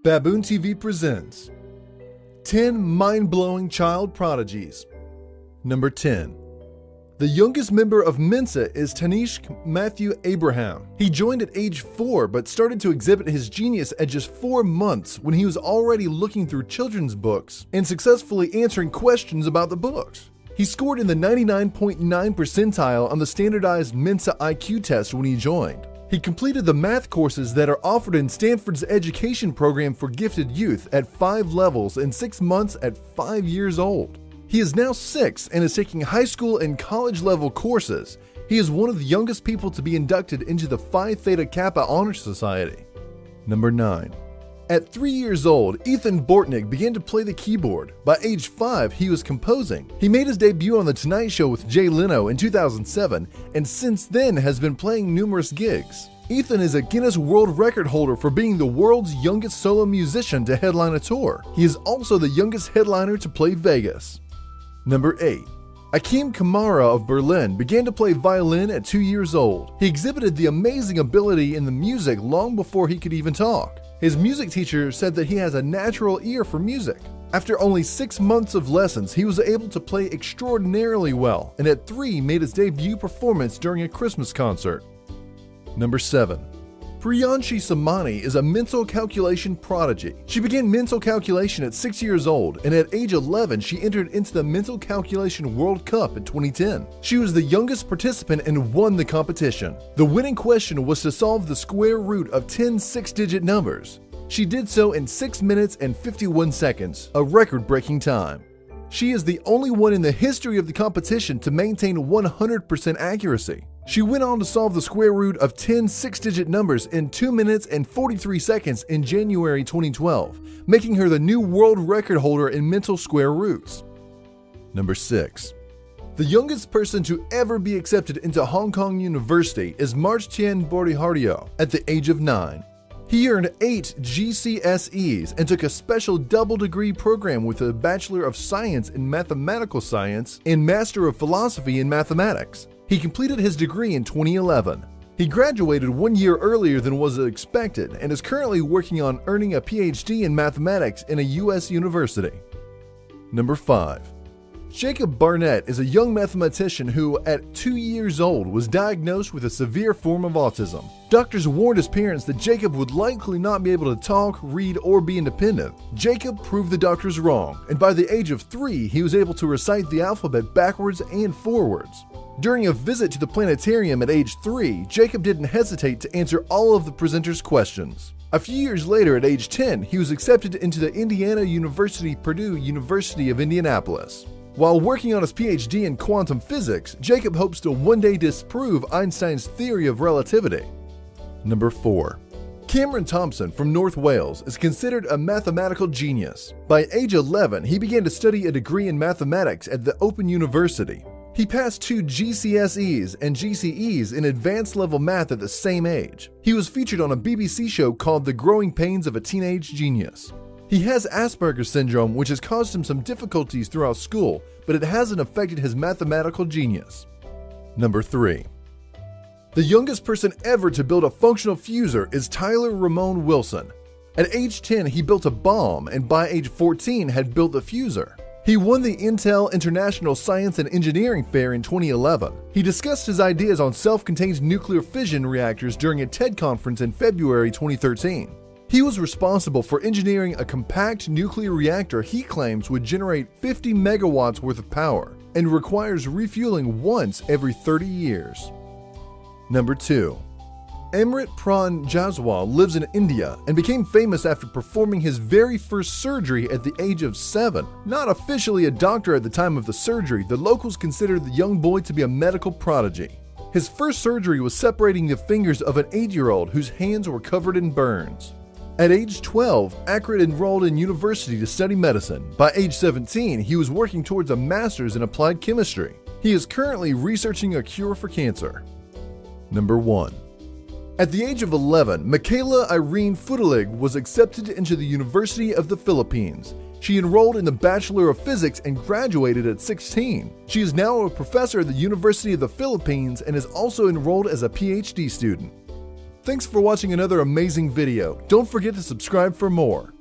Baboon TV presents 10 mind-blowing child prodigies. Number 10. The youngest member of Mensa is Tanishq Matthew Abraham. He joined at age 4 but started to exhibit his genius at just 4 months when he was already looking through children's books and successfully answering questions about the books. He scored in the 99.9 percentile on the standardized Mensa IQ test when he joined. He completed the math courses that are offered in Stanford's education program for gifted youth at 5 levels in 6 months at 5 years old. He is now 6 and is taking high school and college level courses. He is one of the youngest people to be inducted into the Phi Theta Kappa Honor Society. Number 9. At 3 years old, Ethan Bortnick began to play the keyboard. By age 5, he was composing. He made his debut on The Tonight Show with Jay Leno in 2007, and since then has been playing numerous gigs. Ethan is a Guinness World Record holder for being the world's youngest solo musician to headline a tour. He is also the youngest headliner to play Vegas. Number 8. Akim Kamara of Berlin began to play violin at 2 years old. He exhibited the amazing ability in the music long before he could even talk. His music teacher said that he has a natural ear for music. After only 6 months of lessons, he was able to play extraordinarily well, and at 3 made his debut performance during a Christmas concert. Number 7. Priyanshi Samani is a mental calculation prodigy. She began mental calculation at 6 years old, and at age 11 she entered into the Mental Calculation World Cup in 2010. She was the youngest participant and won the competition. The winning question was to solve the square root of 10 six-digit numbers. She did so in 6 minutes and 51 seconds, a record-breaking time. She is the only one in the history of the competition to maintain 100% accuracy. She went on to solve the square root of 10 six-digit numbers in 2 minutes and 43 seconds in January 2012, making her the new world record holder in mental square roots. Number 6. The youngest person to ever be accepted into Hong Kong University is March Tien Borihardio at the age of 9. He earned 8 GCSEs and took a special double degree program with a Bachelor of Science in Mathematical Science and Master of Philosophy in Mathematics. He completed his degree in 2011. He graduated 1 year earlier than was expected and is currently working on earning a PhD in mathematics in a U.S. university. Number 5. Jacob Barnett is a young mathematician who, at 2 years old, was diagnosed with a severe form of autism. Doctors warned his parents that Jacob would likely not be able to talk, read, or be independent. Jacob proved the doctors wrong, and by the age of 3, he was able to recite the alphabet backwards and forwards. During a visit to the planetarium at age 3, Jacob didn't hesitate to answer all of the presenters' questions. A few years later, at age 10, he was accepted into the Indiana University Purdue University of Indianapolis. While working on his PhD in quantum physics, Jacob hopes to one day disprove Einstein's theory of relativity. Number 4. Cameron Thompson from North Wales is considered a mathematical genius. By age 11, he began to study a degree in mathematics at the Open University. He passed 2 GCSEs and GCEs in advanced level math at the same age. He was featured on a BBC show called The Growing Pains of a Teenage Genius. He has Asperger's syndrome, which has caused him some difficulties throughout school, but it hasn't affected his mathematical genius. Number 3. The youngest person ever to build a functional fuser is Tyler Ramon Wilson. At age 10, he built a bomb, and by age 14 had built the fuser. He won the Intel International Science and Engineering Fair in 2011. He discussed his ideas on self-contained nuclear fission reactors during a TED conference in February 2013. He was responsible for engineering a compact nuclear reactor he claims would generate 50 megawatts worth of power and requires refueling once every 30 years. Number 2. Amrit Pran Jaswal lives in India and became famous after performing his very first surgery at the age of 7. Not officially a doctor at the time of the surgery, the locals considered the young boy to be a medical prodigy. His first surgery was separating the fingers of an 8-year-old whose hands were covered in burns. At age 12, Akrit enrolled in university to study medicine. By age 17, he was working towards a master's in applied chemistry. He is currently researching a cure for cancer. Number 1. At the age of 11, Michaela Irene Fudalig was accepted into the University of the Philippines. She enrolled in the Bachelor of Physics and graduated at 16. She is now a professor at the University of the Philippines and is also enrolled as a PhD student. Thanks for watching another amazing video. Don't forget to subscribe for more.